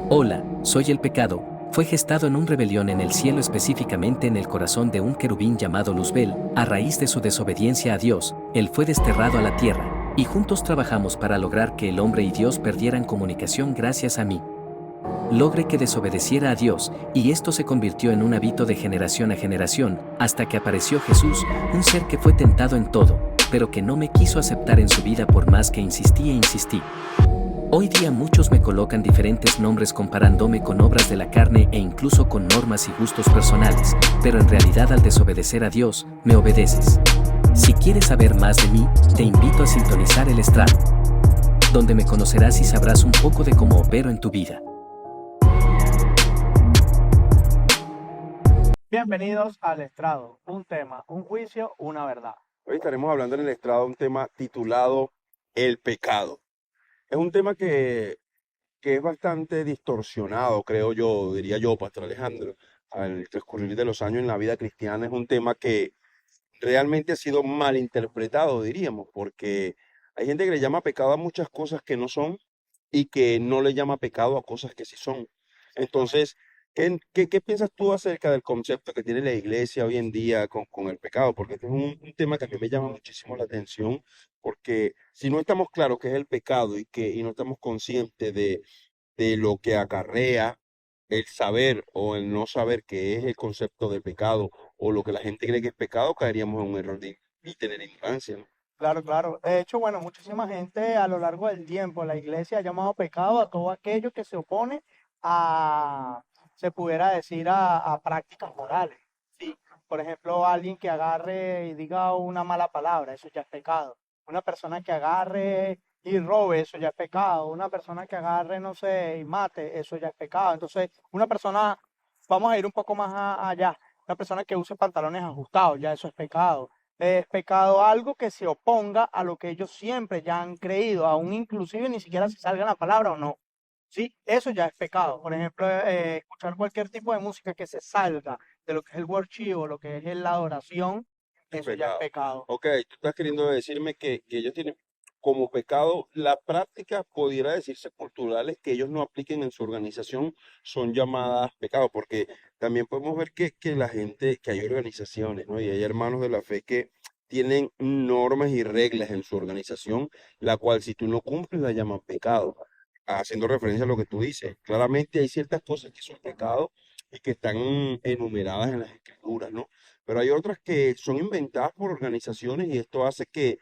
Hola, soy el pecado. Fue gestado en una rebelión en el cielo, específicamente en el corazón de un querubín llamado Luzbel. A raíz de su desobediencia a Dios, él fue desterrado a la tierra, y juntos trabajamos para lograr que el hombre y Dios perdieran comunicación gracias a mí. Logré que desobedeciera a Dios, y esto se convirtió en un hábito de generación a generación, hasta que apareció Jesús, un ser que fue tentado en todo, pero que no me quiso aceptar en su vida por más que insistí e insistí. Hoy día muchos me colocan diferentes nombres comparándome con obras de la carne e incluso con normas y gustos personales, pero en realidad al desobedecer a Dios, me obedeces. Si quieres saber más de mí, te invito a sintonizar El Estrado, donde me conocerás y sabrás un poco de cómo opero en tu vida. Bienvenidos al estrado, un tema, un juicio, una verdad. Hoy estaremos hablando en el estrado de un tema titulado El pecado. Es un tema que es bastante distorsionado, creo yo, diría yo, Pastor Alejandro, al transcurrir de los años en la vida cristiana. Es un tema que realmente ha sido malinterpretado, diríamos, porque hay gente que le llama pecado a muchas cosas que no son y que no le llama pecado a cosas que sí son. Entonces, ¿qué piensas tú acerca del concepto que tiene la iglesia hoy en día con el pecado? Porque este es un tema que a mí me llama muchísimo la atención, porque si no estamos claros qué es el pecado y no estamos conscientes de lo que acarrea el saber o el no saber qué es el concepto de pecado o lo que la gente cree que es pecado, caeríamos en un error y tener ignorancia, ¿no? Claro, claro. De hecho, bueno, muchísima gente a lo largo del tiempo, la iglesia ha llamado pecado a todo aquello que se opone a, se pudiera decir, a prácticas morales. Sí. Por ejemplo, alguien que agarre y diga una mala palabra, eso ya es pecado. Una persona que agarre y robe, eso ya es pecado. Una persona que agarre, no sé, y mate, eso ya es pecado. Entonces, una persona, vamos a ir un poco más allá, una persona que use pantalones ajustados, ya eso es pecado. Es pecado algo que se oponga a lo que ellos siempre ya han creído, aún inclusive ni siquiera si salga la palabra o no. Sí, eso ya es pecado. Por ejemplo, escuchar cualquier tipo de música que se salga de lo que es el worship o lo que es la adoración, Es eso ya es pecado. pecado. Ok, tú estás queriendo decirme que ellos tienen como pecado la práctica, pudiera decirse, culturales que ellos no apliquen en su organización son llamadas pecado, porque también podemos ver que la gente, que hay organizaciones, ¿no? Y hay hermanos de la fe que tienen normas y reglas en su organización, la cual si tú no cumples la llaman pecado, haciendo referencia a lo que tú dices. Claramente hay ciertas cosas que son pecados y que están enumeradas en las escrituras, ¿no? Pero hay otras que son inventadas por organizaciones y esto hace que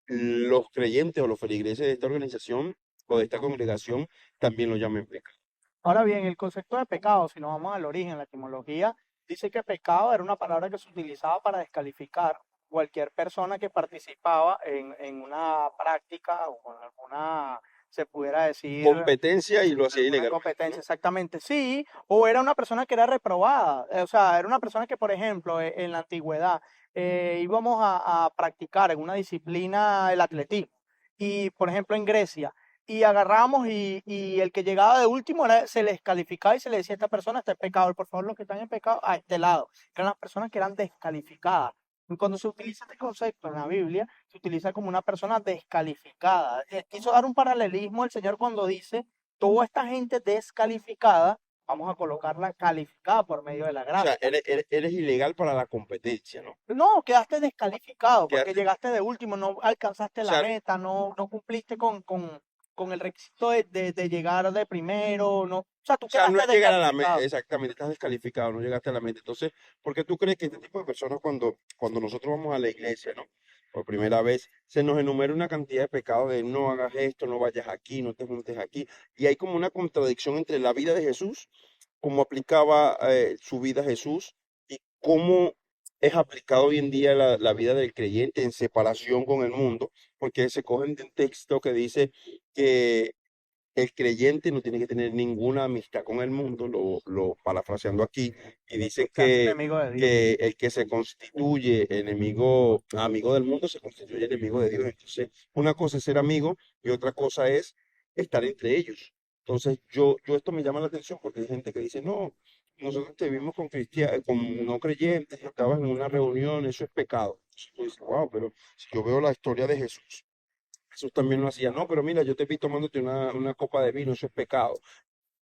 los creyentes o los feligreses de esta organización o de esta congregación también lo llamen pecado. Ahora bien, el concepto de pecado, si nos vamos al origen, la etimología, dice que pecado era una palabra que se utilizaba para descalificar cualquier persona que participaba en una práctica o con alguna, se pudiera decir, Competencia y lo hacía alguna ilegalmente, competencia, ¿no? exactamente, sí, o era una persona que era reprobada, o sea, era una persona que, por ejemplo, en la antigüedad íbamos a practicar en una disciplina el atletismo, y por ejemplo en Grecia, y agarramos y el que llegaba de último se les calificaba y se le decía a esta persona está en pecado, por favor los que están en pecado a este lado, que eran las personas que eran descalificadas. Y cuando se utiliza este concepto en la Biblia, se utiliza como una persona descalificada. Quiso dar un paralelismo el Señor cuando dice toda esta gente descalificada, vamos a colocarla calificada por medio de la O sea, gracia. eres ilegal para la competencia, ¿no? No, quedaste descalificado porque Quedaste- llegaste de último, no alcanzaste o la sea, meta, no cumpliste con el requisito de llegar de primero, no, o sea, tú O sea, no quedaste es llegar a la meta, descalificado. exactamente, estás descalificado, no llegaste a la meta. Entonces, ¿por qué tú crees que este tipo de personas cuando nosotros vamos a la iglesia, ¿no? Por primera vez, se nos enumera una cantidad de pecados de no hagas esto, no vayas aquí, no te juntes aquí. Y hay como una contradicción entre la vida de Jesús, cómo aplicaba su vida Jesús y cómo es aplicado hoy en día la vida del creyente en separación con el mundo, porque se cogen de un texto que dice que el creyente no tiene que tener ninguna amistad con el mundo, lo parafraseando aquí, y dice Se hace enemigo de Dios. que el que se constituye enemigo, amigo del mundo, se constituye enemigo de Dios. Entonces, una cosa es ser amigo y otra cosa es estar entre ellos. Entonces, yo esto me llama la atención porque hay gente que dice, no, nosotros te vimos con cristianos, con no creyentes, estabas en una reunión, eso es pecado. Entonces, tú dices, wow, pero si yo veo la historia de Jesús, Jesús también lo hacía. No, pero mira, yo te vi tomándote una copa de vino, eso es pecado.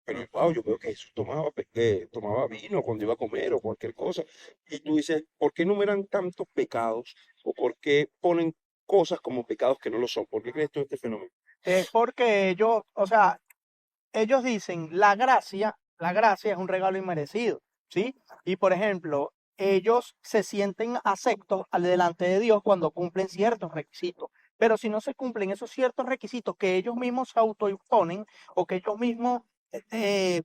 pero wow, yo veo que Jesús tomaba vino cuando iba a comer o cualquier cosa. Y tú dices, ¿por qué numeran tantos pecados? ¿O por qué ponen cosas como pecados que no lo son? ¿Por qué crees tú este fenómeno? Es porque ellos, o sea, ellos dicen, la gracia es un regalo inmerecido, ¿sí? Y por ejemplo, ellos se sienten aceptos al delante de Dios cuando cumplen ciertos requisitos. Pero si no se cumplen esos ciertos requisitos que ellos mismos se autoimponen o que ellos mismos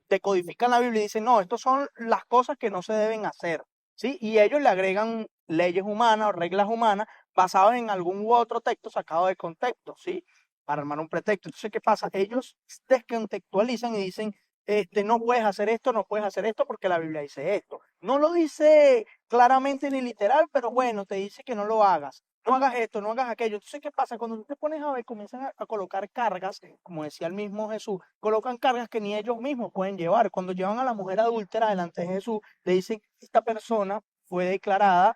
decodifican la Biblia y dicen, no, estas son las cosas que no se deben hacer, ¿sí? Y ellos le agregan leyes humanas o reglas humanas basadas en algún u otro texto sacado de contexto, ¿sí? Para armar un pretexto. Entonces, ¿qué pasa? Ellos descontextualizan y dicen, no puedes hacer esto, no puedes hacer esto porque la Biblia dice esto. No lo dice claramente ni literal, pero bueno, te dice que no lo hagas. No hagas esto, no hagas aquello. Entonces, ¿qué pasa? Cuando tú te pones a ver, comienzan a colocar cargas, como decía el mismo Jesús, colocan cargas que ni ellos mismos pueden llevar. Cuando llevan a la mujer adúltera delante de Jesús, le dicen, esta persona fue declarada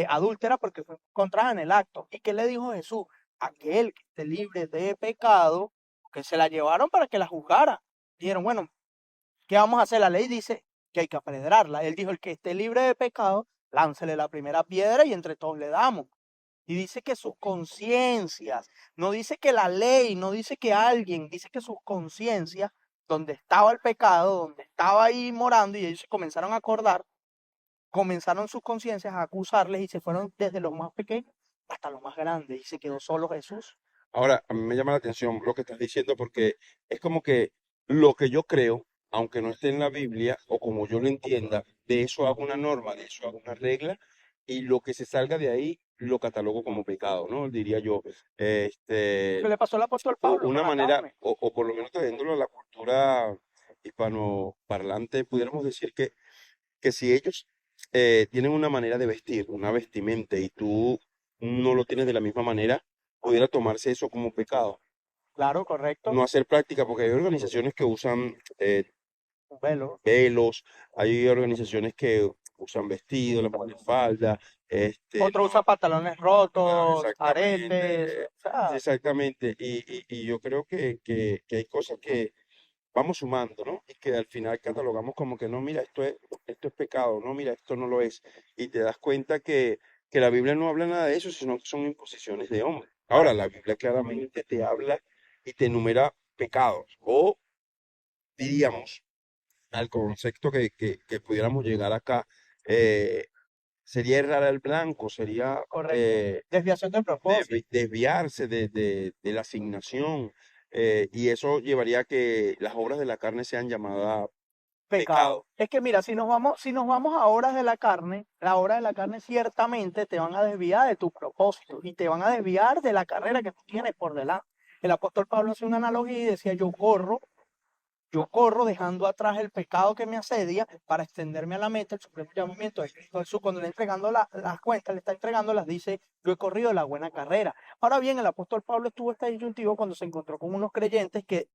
adúltera porque fue encontrada en el acto. ¿Y qué le dijo Jesús? Aquel que esté libre de pecado, que se la llevaron para que la juzgara. Dijeron, bueno, ¿qué vamos a hacer? La ley dice que hay que apedrearla. Él dijo, el que esté libre de pecado, láncele la primera piedra y entre todos le damos. Y dice que sus conciencias, no dice que la ley, no dice que alguien, dice que sus conciencias, donde estaba el pecado, donde estaba ahí morando, y ellos se comenzaron a acordar, comenzaron sus conciencias a acusarles y se fueron desde los más pequeños hasta los más grandes. Y se quedó solo Jesús. Ahora, a mí me llama la atención lo que estás diciendo porque es como que lo que yo creo, aunque no esté en la Biblia o como yo lo entienda, de eso hago una norma, de eso hago una regla y lo que se salga de ahí lo catalogo como pecado, ¿no? Diría yo, Lo que este, le pasó al apóstol Pablo con una la manera, carne. o por lo menos trayéndolo a la cultura hispanoparlante, pudiéramos decir que si ellos tienen una manera de vestir, una vestimenta, y tú no lo tienes de la misma manera, pudiera tomarse eso como pecado. Claro, correcto. No hacer práctica, porque hay organizaciones que usan Un velo. velos, hay organizaciones que usan vestidos, la mujer falda, Otro usa no, pantalones rotos, aretes. exactamente, O sea, exactamente, y yo creo que hay cosas que vamos sumando, ¿no? Y que al final catalogamos como que no, mira, esto es pecado, no, mira, esto no lo es. Y te das cuenta que la Biblia no habla nada de eso, sino que son imposiciones de hombre. Ahora, la Biblia claramente te habla y te enumera pecados, o diríamos, al concepto que pudiéramos llegar acá, eh, sería errar al blanco, sería correcto. Desviación del propósito. desviarse de la asignación, y eso llevaría a que las obras de la carne sean llamadas Pecado. pecado. Es que mira, si nos vamos a horas de la carne, la hora de la carne ciertamente te van a desviar de tu propósito y te van a desviar de la carrera que tú tienes por delante. El apóstol Pablo hace una analogía y decía, yo corro dejando atrás el pecado que me asedia para extenderme a la meta, el supremo llamamiento de Cristo Jesús. Cuando le entregando las cuentas, le está entregando, las dice, yo he corrido la buena carrera. Ahora bien, el apóstol Pablo estuvo esta disyuntivo cuando se encontró con unos creyentes que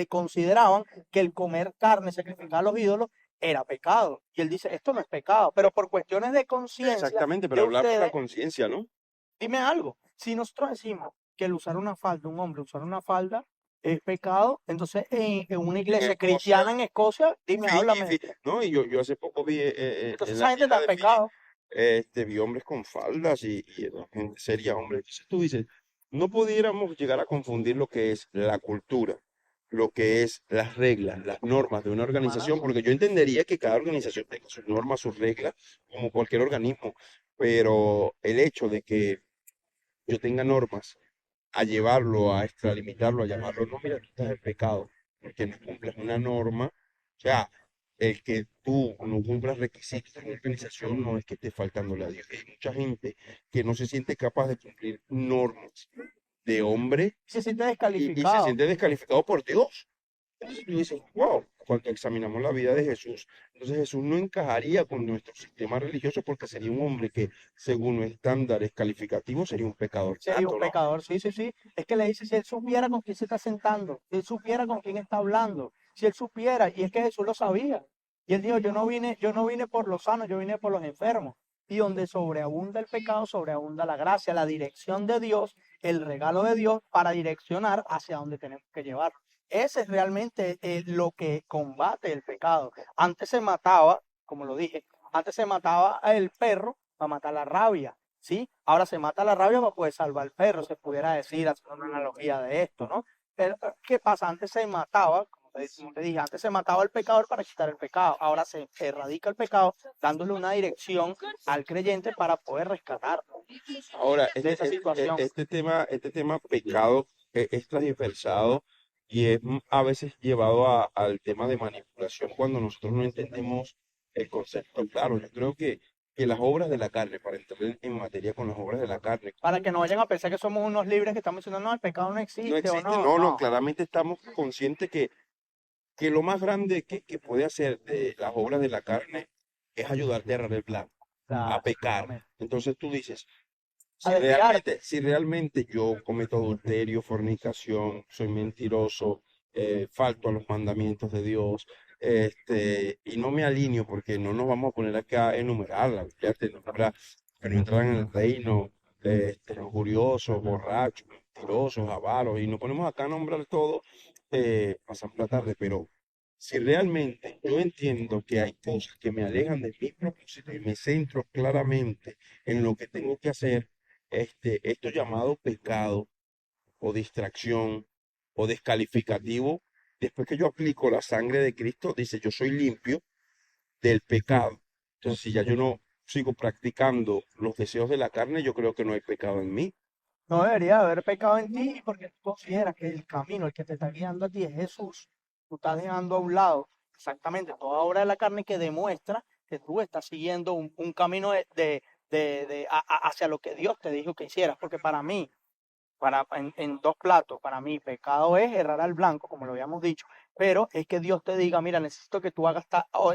consideraban que el comer carne sacrificada a los ídolos era pecado. Y él dice, esto no es pecado, pero por cuestiones de conciencia Exactamente, de pero hablar por la ustedes, conciencia, ¿no? dime algo, si nosotros decimos que el usar una falda, un hombre usar una falda es pecado, entonces en una En iglesia Escocia, cristiana en Escocia, dime, háblame. ¿no? Y yo hace poco vi Entonces en esa la gente isla está en de Fiji, pecado. vi hombres con faldas y era gente seria, hombre. Entonces tú dices, no pudiéramos llegar a confundir lo que es la cultura, lo que es las reglas, las normas de una organización, Humanas. porque yo entendería que cada organización tenga sus normas, sus reglas, como cualquier organismo, pero el hecho de que yo tenga normas a llevarlo, a extralimitarlo, a llamarlo, no, mira, tú estás en pecado, porque no cumples una norma. O sea, el que tú no cumplas requisitos de una organización no es que esté faltándole a Dios. Hay mucha gente que no se siente capaz de cumplir normas de hombre Se siente y se descalificado. siente descalificado por Dios. Entonces tú dices, wow, cuando examinamos la vida de Jesús, entonces Jesús no encajaría con nuestro sistema religioso porque sería un hombre que, según los estándares calificativos, sería un pecador Sería un nato, ¿no? pecador, sí, sí, sí. Es que le dice, si él supiera con quién se está sentando, si él supiera con quién está hablando, si él supiera, y es que Jesús lo sabía. Y él dijo, yo no vine por los sanos, yo vine por los enfermos. Y donde sobreabunda el pecado, sobreabunda la gracia, la dirección de Dios, el regalo de Dios para direccionar hacia donde tenemos que llevar. ese es realmente lo que combate el pecado. Antes se mataba, como lo dije, antes se mataba el perro para matar la rabia, ¿sí? Ahora se mata la rabia para poder salvar al perro, se pudiera decir, hacer una analogía de esto, ¿no? Pero, ¿qué pasa? Antes se mataba, como te dije, antes se mataba al pecador para quitar el pecado. Ahora se erradica el pecado dándole una dirección al creyente para poder rescatarlo Ahora, de esa situación. este tema pecado es transversado y es a veces llevado al tema de manipulación cuando nosotros no entendemos el concepto claro. Yo creo que las obras de la carne, para entrar en materia con las obras de la carne, Para que no vayan a pensar que somos unos libres que estamos diciendo, no, el pecado no no existe o existe, no, no, no, no. claramente estamos conscientes que lo más grande que puede hacer de las obras de la carne es ayudarte a errar el plan, a Claro, pecar. exactamente. Entonces tú dices, A desviarte. si realmente yo cometo adulterio, fornicación, soy mentiroso, falto a los mandamientos de Dios, y no me alineo porque no nos vamos a poner acá a enumerar, la Biblia te nombra que no entran en el reino, lujuriosos, borrachos, mentirosos, avaros, y nos ponemos acá a nombrar todo, pasamos la tarde, pero si realmente yo entiendo que hay cosas que me alejan de mi propósito y me centro claramente en lo que tengo que hacer, esto llamado pecado o distracción o descalificativo, después que yo aplico la sangre de Cristo, dice, yo soy limpio del pecado. Entonces, si ya yo no sigo practicando los deseos de la carne, yo creo que no hay pecado en mí. No debería haber pecado en ti porque tú consideras que el camino, el que te está guiando a ti es Jesús. Tú estás dejando a un lado exactamente toda obra de la carne que demuestra que tú estás siguiendo un camino hacia lo que Dios te dijo que hicieras. Porque para mí, en dos platos, para mí, pecado es errar al blanco, como lo habíamos dicho, pero es que Dios te diga, mira, necesito que tú hagas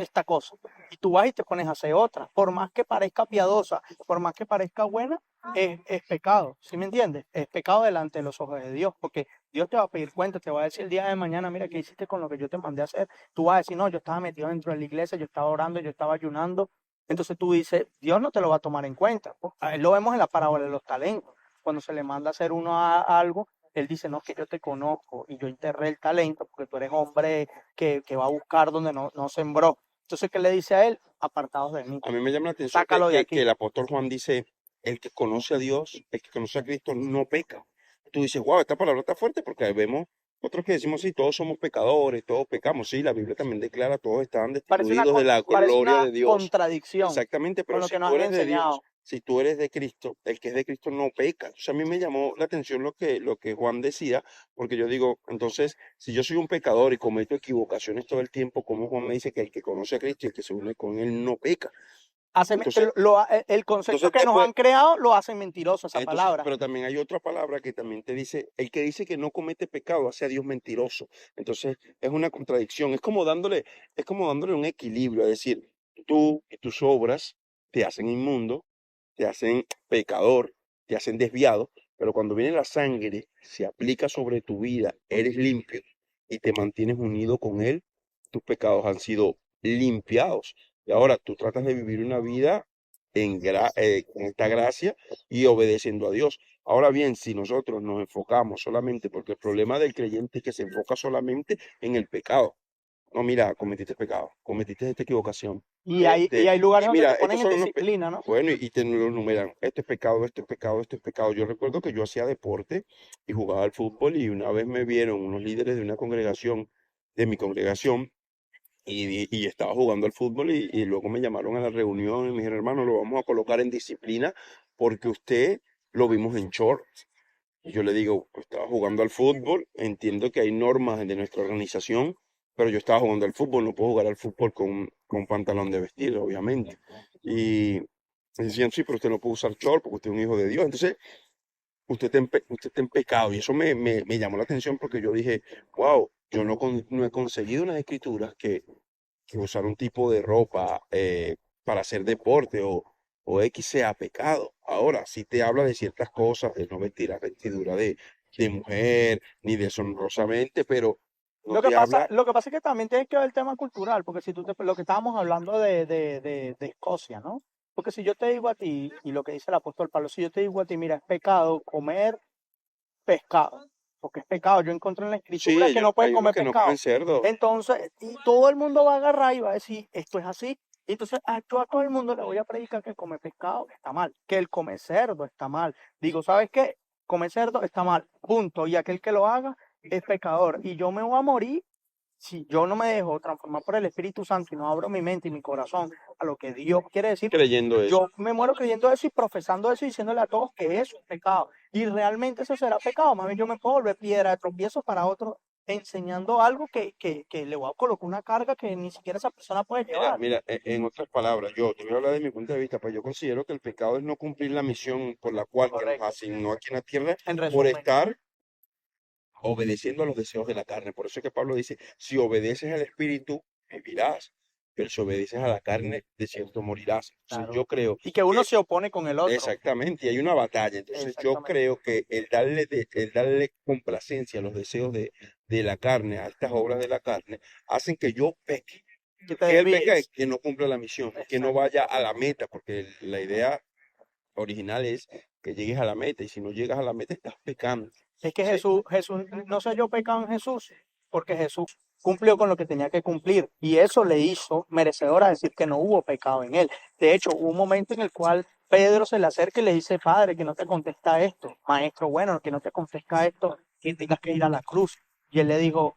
esta cosa, y tú vas y te pones a hacer otra, por más que parezca piadosa, por más que parezca buena, es pecado, ¿sí me entiendes? Es pecado delante de los ojos de Dios, porque Dios te va a pedir cuenta, te va a decir el día de mañana, mira, ¿qué hiciste con lo que yo te mandé a hacer? Tú vas a decir, no, yo estaba metido dentro de la iglesia, yo estaba orando, yo estaba ayunando, entonces tú dices, Dios no te lo va a tomar en cuenta. A él lo vemos en la parábola de los talentos cuando se le manda a hacer uno a algo, él dice, no, que yo te conozco y yo enterré el talento porque tú eres hombre que va a buscar donde no sembró. Entonces, ¿qué le dice a él? Apartados de mí, A mí me llama la atención sácalo de que aquí. el apóstol Juan dice, el que conoce a Dios, el que conoce a Cristo, no peca. Tú dices, wow, esta palabra está fuerte porque vemos otros que decimos, sí, todos somos pecadores, todos pecamos. Sí, la Biblia también declara, todos estaban destituidos de la Parece gloria una de Dios. contradicción Exactamente, con pero lo si que nos tú han eres de Dios, enseñado. si tú eres de Cristo, el que es de Cristo no peca. O sea, a mí me llamó la atención lo que Juan decía, porque yo digo, entonces, si yo soy un pecador y cometo equivocaciones todo el tiempo, como Juan me dice que el que conoce a Cristo y el que se une con él no peca? Entonces, El concepto entonces que nos después, han creado lo hacen mentiroso, esa entonces, palabra. pero también hay otra palabra que también te dice, el que dice que no comete pecado hace a Dios mentiroso. Entonces, es una contradicción, es como dándole un equilibrio, es decir, tú y tus obras te hacen inmundo, te hacen pecador, te hacen desviado, pero cuando viene la sangre, se aplica sobre tu vida, eres limpio y te mantienes unido con Él, tus pecados han sido limpiados. Y ahora tú tratas de vivir una vida con esta gracia y obedeciendo a Dios. Ahora bien, si nosotros nos enfocamos solamente, porque el problema del creyente es que se enfoca solamente en el pecado. No, mira, cometiste pecado, cometiste esta equivocación. Y hay lugares Y donde mira, te estos ponen en son disciplina, ¿no? bueno, y te lo numeran, esto es pecado, esto es pecado, esto es pecado. Yo recuerdo que yo hacía deporte y jugaba al fútbol y una vez me vieron unos líderes de una congregación, de mi congregación, y estaba jugando al fútbol y luego me llamaron a la reunión y me dijeron, hermano, lo vamos a colocar en disciplina porque usted lo vimos en short. Y yo le digo, "Pues estaba jugando al fútbol, entiendo que hay normas de nuestra organización, pero yo estaba jugando al fútbol, no puedo jugar al fútbol con pantalón de vestir, obviamente. Y me decían, sí, pero usted no puede usar short porque usted es un hijo de Dios. Entonces, usted está en pecado. Y eso me llamó la atención porque yo dije, wow, yo no he conseguido unas escrituras que usar un tipo de ropa para hacer deporte o X sea pecado. Ahora, sí te habla de ciertas cosas, de no vestir la vestidura de mujer, ni deshonrosamente, pero no te habla. Lo que pasa es que también tiene que ver el tema cultural, porque si lo que estábamos hablando de Escocia, ¿no? Porque si yo te digo a ti, y lo que dice el apóstol Pablo, si yo te digo a ti, mira, es pecado comer pescado, porque es pecado. Yo encontré en la Sí, escritura que no puedes hay unos comer que no pescado. comen cerdo. Entonces, y todo el mundo va a agarrar y va a decir, esto es así. Y entonces, yo a todo el mundo le voy a predicar que comer pescado está mal, que el comer cerdo está mal. Digo, ¿sabes qué? Comer cerdo está mal, punto. Y aquel que lo haga es pecador. Y yo me voy a morir si yo no me dejo transformar por el Espíritu Santo y no abro mi mente y mi corazón a lo que Dios quiere decir. Creyendo eso. Yo me muero creyendo eso y profesando eso y diciéndole a todos que eso es pecado. Y realmente eso será pecado. Más bien yo me puedo volver piedra de tropiezo para otros enseñando algo que le voy a colocar una carga que ni siquiera esa persona puede llevar. Mira, en otras palabras, yo te voy a hablar de mi punto de vista, pues yo considero que el pecado es no cumplir la misión por la cual que nos Correcto. asignó aquí en la tierra En por resumen, estar obedeciendo a los deseos de la carne. Por eso es que Pablo dice, si obedeces al Espíritu, vivirás, pero si obedeces a la carne, de cierto morirás. Entonces claro. yo creo Y que uno que se opone con el otro. exactamente, y hay una batalla. Entonces yo Exactamente. creo que el darle complacencia a los deseos de la carne, a estas obras de la carne, hacen que yo peque. Que te Que él peca desvíes. es que no cumpla la misión, que no Exacto. vaya a la meta, porque la idea original es que llegues a la meta, y si no llegas a la meta estás pecando. Es que Sí, Jesús, no sé yo pecado en Jesús, porque Jesús cumplió con lo que tenía que cumplir y eso le hizo merecedor a decir que no hubo pecado en él. De hecho, hubo un momento en el cual Pedro se le acerca y le dice, Padre, que no te contesta esto, Maestro, bueno, que no te contesta esto, que tengas que ir a la cruz. Y él le dijo,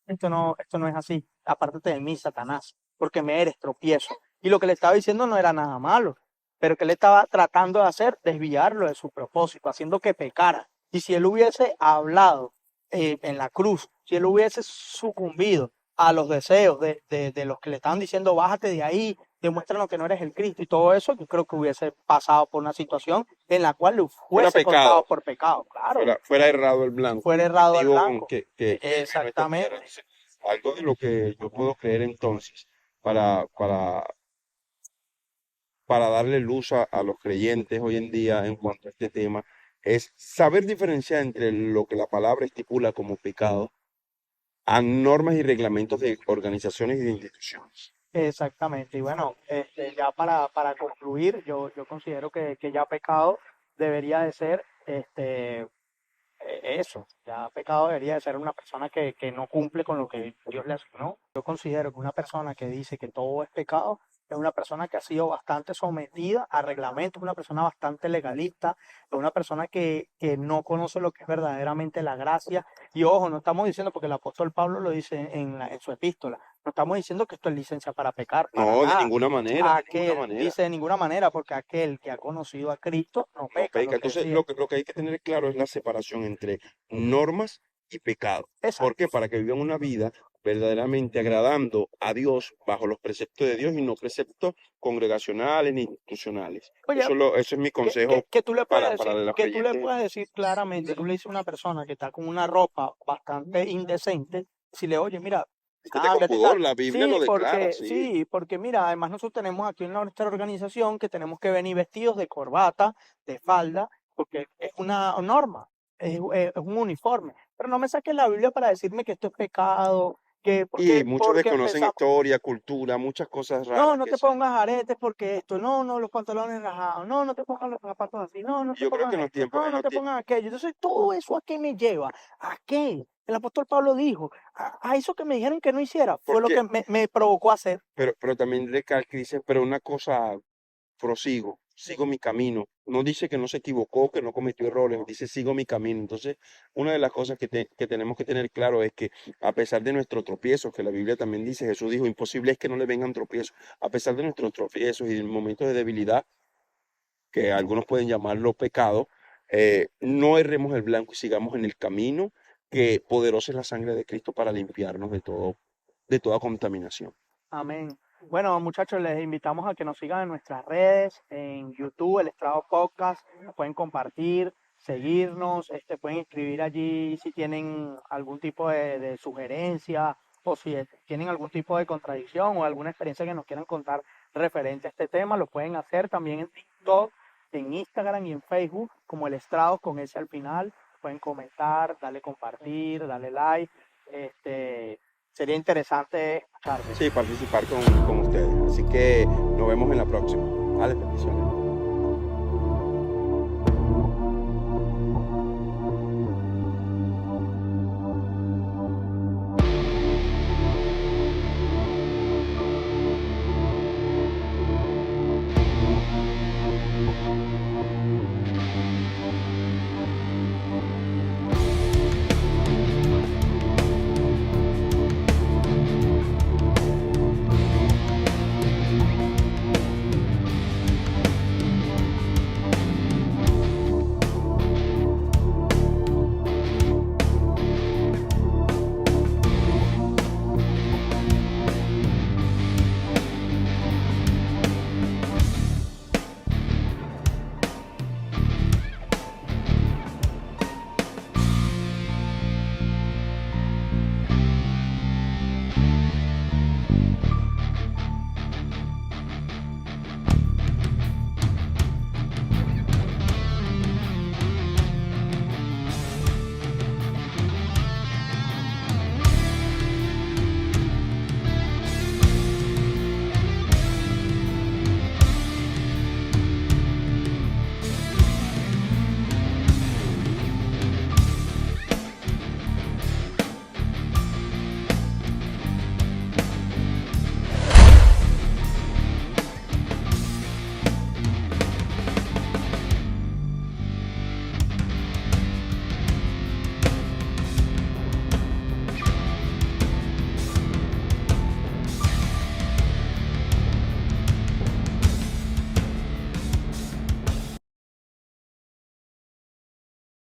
esto no es así, apártate de mí, Satanás, porque me eres tropiezo. Y lo que le estaba diciendo no era nada malo, pero que él estaba tratando de hacer, desviarlo de su propósito, haciendo que pecara. Y si él hubiese hablado en la cruz, si él hubiese sucumbido a los deseos de los que le estaban diciendo, bájate de ahí, demuéstranos que no eres el Cristo y todo eso, yo creo que hubiese pasado por una situación en la cual le fuera fuese contado pecado, por pecado, claro, fuera errado el blanco, fuera errado al digo blanco. que no esta tierra. Exactamente. Entonces, algo de lo que yo puedo creer entonces para, para, para darle luz a los creyentes hoy en día en cuanto a este tema es saber diferenciar entre lo que la palabra estipula como pecado a normas y reglamentos de organizaciones y de instituciones. Exactamente. Y bueno, ya para concluir, yo considero que ya pecado debería de ser eso. Ya pecado debería de ser una persona que no cumple con lo que Dios le asignó. Yo considero que una persona que dice que todo es pecado es una persona que ha sido bastante sometida a reglamentos, una persona bastante legalista, es una persona que no conoce lo que es verdaderamente la gracia. Y ojo, no estamos diciendo, porque el apóstol Pablo lo dice en su epístola, no estamos diciendo que esto es licencia para pecar, para No, de nada. ninguna manera, de ninguna Aquel, manera. dice de ninguna manera, porque aquel que ha conocido a Cristo no No peca, lo peca. que Entonces, decía. lo que hay que tener claro es la separación entre normas y pecado. ¿Por qué? Exacto. Para que vivan una vida verdaderamente agradando a Dios bajo los preceptos de Dios y no preceptos congregacionales ni institucionales. Oye, Eso es mi consejo que tú le puedes para decir, los que tú le creyentes. puedes decir claramente, tú le dices a una persona que está con una ropa bastante indecente, si le oye, mira, Vístete con cámbiate y tal. pudor, la Biblia lo declara, sí. Sí, porque mira, además nosotros tenemos aquí en nuestra organización que tenemos que venir vestidos de corbata, de falda, porque es una norma, es un uniforme. Pero no me saques la Biblia para decirme que esto es pecado, Y muchos porque desconocen empezamos. historia, cultura, muchas cosas No, raras no que te se... pongas aretes porque esto, no, los pantalones rajados, no te pongas los zapatos así, no Y te yo creo que pongas esto, no te pongas aquello. Entonces, todo eso a qué me lleva, ¿a qué? El apóstol Pablo dijo, a eso que me dijeron que no hiciera, fue lo porque, que me provocó a hacer. pero también recalca, dice, pero una cosa prosigo, sigo mi camino. No dice que no se equivocó, que no cometió errores, dice sigo mi camino. Entonces, una de las cosas que tenemos que tener claro es que a pesar de nuestros tropiezos, que la Biblia también dice, Jesús dijo, imposible es que no le vengan tropiezos, a pesar de nuestros tropiezos y de momentos de debilidad, que algunos pueden llamarlo pecado, no erremos el blanco y sigamos en el camino, que poderosa es la sangre de Cristo para limpiarnos de toda contaminación. Amén. Bueno, muchachos, les invitamos a que nos sigan en nuestras redes, en YouTube, El Estrado Podcast, nos pueden compartir, seguirnos, pueden escribir allí si tienen algún tipo de sugerencia o si tienen algún tipo de contradicción o alguna experiencia que nos quieran contar referente a este tema, lo pueden hacer también en TikTok, en Instagram y en Facebook, como El Estrado con ese al final, pueden comentar, darle compartir, darle like, sería interesante escucharles. Sí, participar con ustedes. Así que nos vemos en la próxima. Vale, bendiciones.